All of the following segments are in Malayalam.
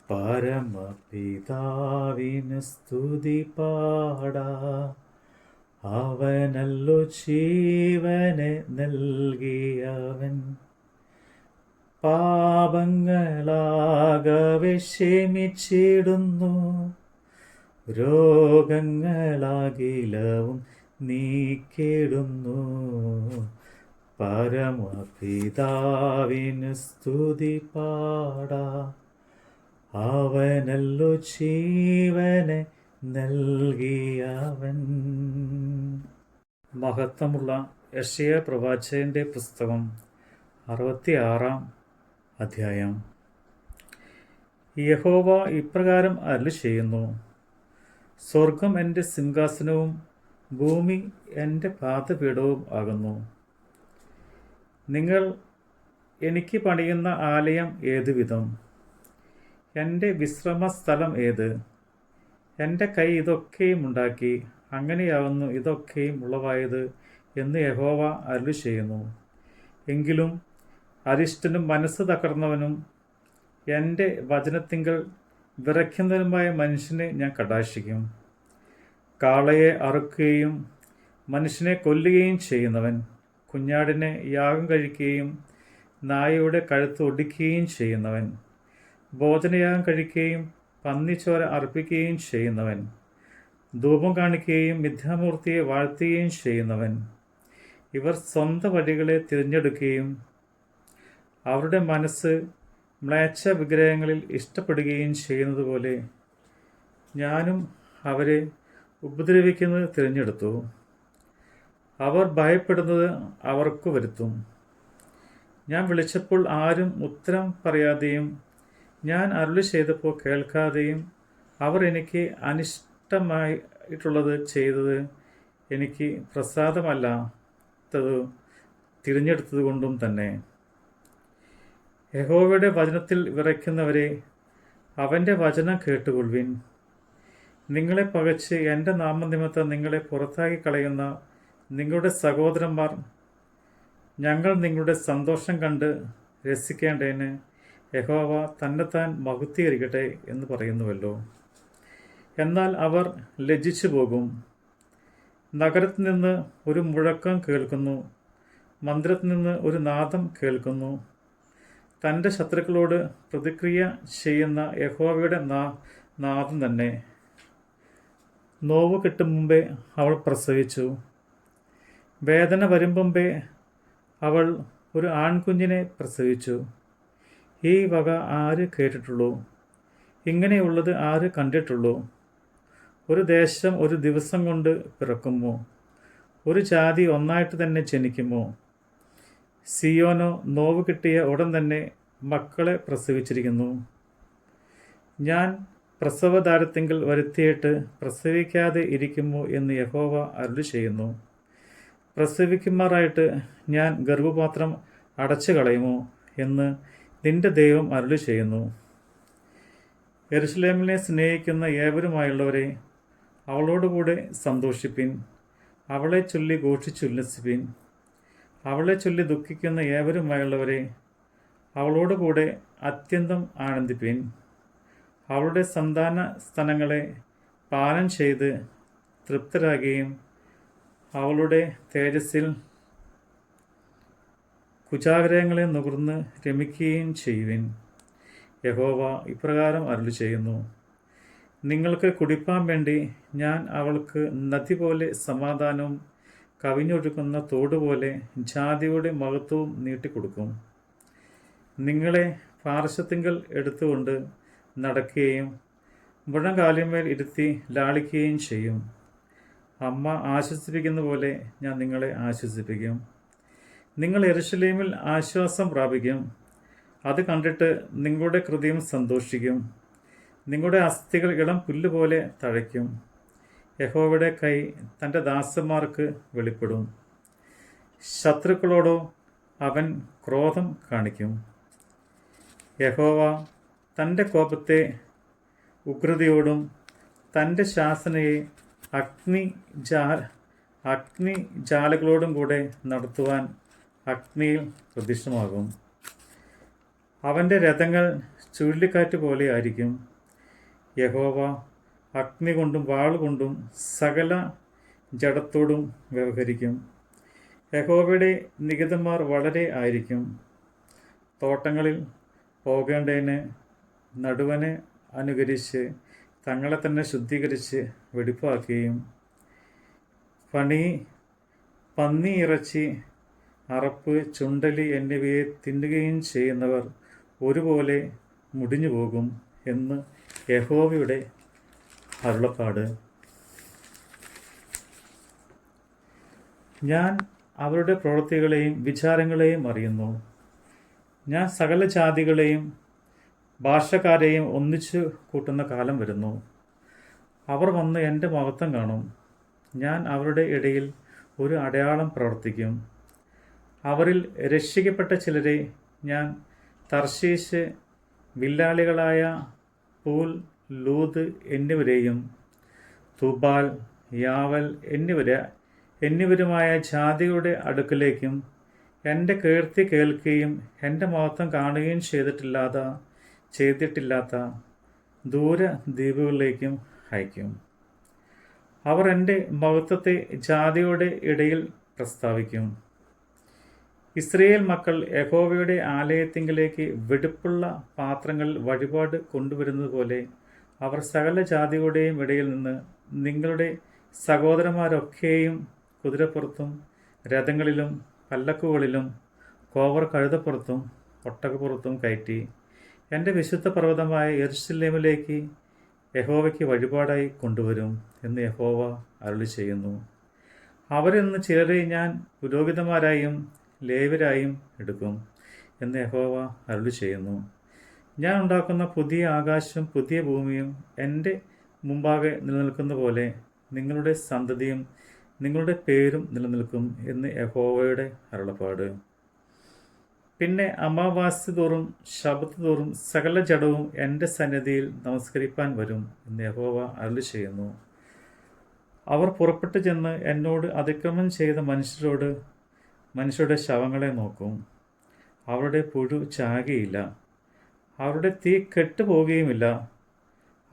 പരമപിതാവിന് സ്തുതി പാടാ. അവനല്ലോ ജീവനെ നൽകിയവൻ. പാപങ്ങളാകവെ ക്ഷമിച്ചിടുന്നു, രോഗങ്ങളാകിലവും നീക്കിടുന്നു. പരമപിതാവിന് സ്തുതി പാടാ. അവനല്ലോ ജീവനെ നൽകിയവൻ. മഹത്വമുള്ള യെശയ്യാ പ്രവാചകന്റെ പുസ്തകം 66-ാം അധ്യായം. യഹോവ ഇപ്രകാരം അരുളിച്ചെയ്യുന്നു: സ്വർഗം എൻ്റെ സിംഹാസനവും ഭൂമി എൻ്റെ പാദപീഠവും ആകുന്നു. നിങ്ങൾ എനിക്ക് പണിയുന്ന ആലയം ഏതുവിധം? എൻ്റെ വിശ്രമസ്ഥലം ഏത്? എൻ്റെ കൈ ഇതൊക്കെയും ഉണ്ടാക്കി, അങ്ങനെയാവുന്നു ഇതൊക്കെയും ഉളവായത് എന്ന് യഹോവ അരുളിച്ചെയ്യുന്നു. എങ്കിലും അരിഷ്ടനും മനസ്സ് തകർന്നവനും എൻ്റെ വചനത്തിങ്കൽ വിറയ്ക്കുന്നവനുമായ മനുഷ്യനെ ഞാൻ കടാക്ഷിക്കും. കാളയെ അറുക്കുകയും മനുഷ്യനെ കൊല്ലുകയും ചെയ്യുന്നവൻ, കുഞ്ഞാടിനെ യാഗം കഴിക്കുകയും നായയുടെ കഴുത്ത് ഒടിക്കുകയും ചെയ്യുന്നവൻ, ഭോജനയാഗം കഴിക്കുകയും പന്നിച്ചോര അർപ്പിക്കുകയും ചെയ്യുന്നവൻ, ധൂപം കാണിക്കുകയും മിഥ്യാമൂർത്തിയെ വാഴ്ത്തുകയും ചെയ്യുന്നവൻ, ഇവർ സ്വന്തം വഴികളെ തിരഞ്ഞെടുക്കുകയും അവരുടെ മനസ്സ് മ്ലേച്ഛ വിഗ്രഹങ്ങളിൽ ഇഷ്ടപ്പെടുകയും ചെയ്യുന്നതുപോലെ ഞാനും അവരെ ഉപദ്രവിക്കുന്നത് തിരഞ്ഞെടുത്തു. അവർ ഭയപ്പെടുന്നത് അവർക്ക് വരുത്തും. ഞാൻ വിളിച്ചപ്പോൾ ആരും ഉത്തരം പറയാതെയും ഞാൻ അരുളി ചെയ്തപ്പോൾ കേൾക്കാതെയും അവർ എനിക്ക് അനിഷ്ടമായിട്ടുള്ളത് ചെയ്തത് എനിക്ക് പ്രസാദമല്ലാത്തത് തിരഞ്ഞെടുത്തത് കൊണ്ടും തന്നെ. യഹോവയുടെ വചനത്തിൽ വിറയ്ക്കുന്നവരെ, അവൻ്റെ വചനം കേട്ടുകൊള്ളുവിൻ. നിങ്ങളെ പകച്ച് എൻ്റെ നാമനിമിത്തം നിങ്ങളെ പുറത്താക്കി കളയുന്ന നിങ്ങളുടെ സഹോദരന്മാർ, ഞങ്ങൾ നിങ്ങളുടെ സന്തോഷം കണ്ട് രസിക്കേണ്ടതിന് യഹോവ തന്നെത്താൻ മഹത്വീകരിക്കട്ടെ എന്ന് പറയുന്നുവല്ലോ. എന്നാൽ അവർ ലജ്ജിച്ചു പോകും. നഗരത്തിൽ നിന്ന് ഒരു മുഴക്കം കേൾക്കുന്നു, മന്ദിരത്തിൽ നിന്ന് ഒരു നാദം കേൾക്കുന്നു. തൻ്റെ ശത്രുക്കളോട് പ്രതിക്രിയ ചെയ്യുന്ന യഹോവയുടെ നാദം തന്നെ. നോവ് കിട്ടും മുമ്പേ അവൾ പ്രസവിച്ചു, വേദന വരും മുമ്പേ അവൾ ഒരു ആൺകുഞ്ഞിനെ പ്രസവിച്ചു. ഈ വക ആര് കേട്ടിട്ടുള്ളൂ? ഇങ്ങനെയുള്ളത് ആര് കണ്ടിട്ടുള്ളൂ? ഒരു ദേശം ഒരു ദിവസം കൊണ്ട് പിറക്കുമോ? ഒരു ജാതി ഒന്നായിട്ട് തന്നെ ജനിക്കുമോ? സിയോനോ നോവ് കിട്ടിയ ഉടൻ തന്നെ മക്കളെ പ്രസവിച്ചിരിക്കുന്നു. ഞാൻ പ്രസവദാരത്തിങ്കൽ വരുത്തിയിട്ട് പ്രസവിക്കാതെ ഇരിക്കുമോ എന്ന് യഹോവ അരുളിച്ചെയ്യുന്നു. പ്രസവിക്കുമാറായിട്ട് ഞാൻ ഗർഭപാത്രം അടച്ചു കളയുമോ എന്ന് നിന്റെ ദൈവം അരുളിച്ചെയ്യുന്നു. യെരൂശലേമിനെ സ്നേഹിക്കുന്ന ഏവരുമായുള്ളവരെ, അവളോടുകൂടെ സന്തോഷിപ്പിൻ, അവളെ ചൊല്ലി ഘോഷിച്ചുല്ലസിപ്പിൻ. അവളെ ചൊല്ലി ദുഃഖിക്കുന്ന ഏവരുമായുള്ളവരെ, അവളോടുകൂടെ അത്യന്തം ആനന്ദിപ്പിൻ. അവളുടെ സന്താന സ്തനങ്ങളെ പാനം ചെയ്ത് തൃപ്തരാകുകയും അവളുടെ തേജസ്സിൽ കുചാഗ്രഹങ്ങളെ നുകർന്ന് രമിക്കുകയും ചെയ്യുവിൻ. യഹോവ ഇപ്രകാരം അരുളിച്ചെയ്യുന്നു: നിങ്ങൾക്ക് കുടിപ്പാൻ വേണ്ടി ഞാൻ അവൾക്ക് നദി പോലെ സമാധാനവും കവിഞ്ഞൊഴുകുന്ന തോടുപോലെ ജാതിയുടെ മഹത്വവും നീട്ടിക്കൊടുക്കും. നിങ്ങളെ പാർശ്വത്തിങ്കൽ എടുത്തുകൊണ്ട് നടക്കുകയും മുഴങ്കാലിന്മേൽ ഇരുത്തി ലാളിക്കുകയും ചെയ്യും. അമ്മ ആശ്വസിപ്പിക്കുന്ന പോലെ ഞാൻ നിങ്ങളെ ആശ്വസിപ്പിക്കും. നിങ്ങൾ യെരൂശലേമിൽ ആശ്വാസം പ്രാപിക്കും. അത് കണ്ടിട്ട് നിങ്ങളുടെ ഹൃദയം സന്തോഷിക്കും. നിങ്ങളുടെ അസ്ഥികൾ ഇളം പുല്ലുപോലെ തഴയ്ക്കും. യഹോവയുടെ കൈ തൻ്റെ ദാസന്മാർക്ക് വെളിപ്പെടും. ശത്രുക്കളോടോ അവൻ ക്രോധം കാണിക്കും. യഹോവ തൻ്റെ കോപത്തെ ഉഗ്രതയോടും തൻ്റെ ശാസനയെ അഗ്നിജാലകളോടും കൂടെ നടത്തുവാൻ അഗ്നിയിൽ പ്രത്യക്ഷമാകും. അവൻ്റെ രഥങ്ങൾ ചുഴലിക്കാറ്റ് പോലെ ആയിരിക്കും. യഹോവ അഗ്നി കൊണ്ടും വാളുകൊണ്ടും സകല ജഡത്തോടും വ്യവഹരിക്കും. യഹോവയുടെ നികിതന്മാർ വളരെ ആയിരിക്കും. തോട്ടങ്ങളിൽ പോകേണ്ടതിന് നടുവനെ അനുകരിച്ച് തങ്ങളെ തന്നെ ശുദ്ധീകരിച്ച് വെടിപ്പാക്കുകയും പന്നി ഇറച്ചി, അറപ്പ്, ചുണ്ടലി എന്നിവയെ തിന്നുകയും ചെയ്യുന്നവർ ഒരുപോലെ മുടിഞ്ഞു പോകും എന്ന് യഹോവയുടെ അരുളപ്പാട്. ഞാൻ അവരുടെ പ്രവൃത്തികളെയും വിചാരങ്ങളെയും അറിയുന്നു. ഞാൻ സകല ജാതികളെയും ഭാഷക്കാരെയും ഒന്നിച്ചു കൂട്ടുന്ന കാലം വരുന്നു. അവർ വന്ന് എൻ്റെ മഹത്വം കാണും. ഞാൻ അവരുടെ ഇടയിൽ ഒരു അടയാളം പ്രവർത്തിക്കും. അവരിൽ രക്ഷിക്കപ്പെട്ട ചിലരെ ഞാൻ തർശീശ്, വില്ലാളികളായ പൂൽ, ലൂദ് എന്നിവരെയും തുബാൽ, യാവൽ എന്നിവരുമായ ജാതികളുടെ അടുക്കലേക്കും എൻ്റെ കീർത്തി കേൾക്കുകയും എൻ്റെ മഹത്വം കാണുകയും ചെയ്തിട്ടില്ലാത്ത ദൂരദ്വീപുകളിലേക്കും അയക്കും. അവർ എൻ്റെ മഹത്വത്തെ ജാതിയുടെ ഇടയിൽ പ്രസ്താവിക്കും. ഇസ്രയേൽ മക്കൾ യഹോവയുടെ ആലയത്തിങ്കിലേക്ക് വെടിപ്പുള്ള പാത്രങ്ങളിൽ വഴിപാട് കൊണ്ടുവരുന്നത് പോലെ അവർ സകല ജാതികളുടെയും ഇടയിൽ നിന്ന് നിങ്ങളുടെ സഹോദരന്മാരൊക്കെയും കുതിരപ്പുറത്തും രഥങ്ങളിലും പല്ലക്കുകളിലും കോവർ കഴുതപ്പുറത്തും ഒട്ടകപ്പുറത്തും കയറ്റി എൻ്റെ വിശുദ്ധ പർവ്വതമായ യെരൂശലേമിലേക്ക് യഹോവയ്ക്ക് വഴിപാടായി കൊണ്ടുവരും എന്ന് യഹോവ അരുളി ചെയ്യുന്നു. അവരിൽ നിന്ന് ചിലരെ ഞാൻ പുരോഹിതന്മാരായും ലേവ്യരായും എടുക്കും എന്ന് യഹോവ അരുളി ചെയ്യുന്നു. ഞാൻ ഉണ്ടാക്കുന്ന പുതിയ ആകാശവും പുതിയ ഭൂമിയും എൻ്റെ മുമ്പാകെ നിലനിൽക്കുന്ന പോലെ നിങ്ങളുടെ സന്തതിയും നിങ്ങളുടെ പേരും നിലനിൽക്കും എന്ന് യഹോവയുടെ അരുളപ്പാട്. പിന്നെ അമാവാസി തോറും ശബ്ബത്ത് തോറും സകല ജഡവും എൻ്റെ സന്നിധിയിൽ നമസ്കരിപ്പാൻ വരും എന്ന് യഹോവ അരുളി ചെയ്യുന്നു. അവർ പുറപ്പെട്ടു ചെന്ന് എന്നോട് അതിക്രമം ചെയ്ത മനുഷ്യരുടെ ശവങ്ങളെ നോക്കും. അവരുടെ പുഴു ചാകുകയില്ല, അവരുടെ തീ കെട്ടുപോകുകയുമില്ല.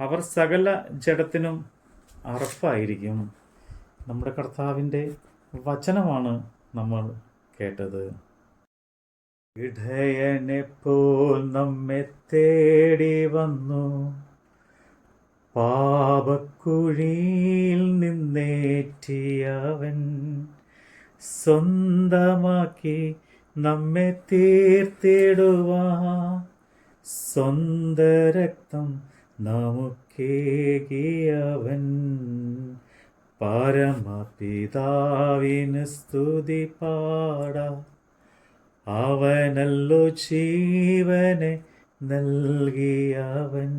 അവർ സകല ജഡത്തിനും അറപ്പായിരിക്കും. നമ്മുടെ കർത്താവിൻ്റെ വചനമാണ് നമ്മൾ കേട്ടത്. ഇടയനെപ്പോൽ നമ്മെ തേടി വന്നു, പാപക്കുഴിയിൽ നിന്നേറ്റിയവൻ സ്വന്തമാക്കി നമ്മെ തീർത്തിടുവാൻ സ്വന്ത രക്തം നമുക്കേകിയവൻ. പരമപിതാവിന് സ്തുതി പാടാം, അവനല്ലോ ജീവനെ നൽകിയവൻ.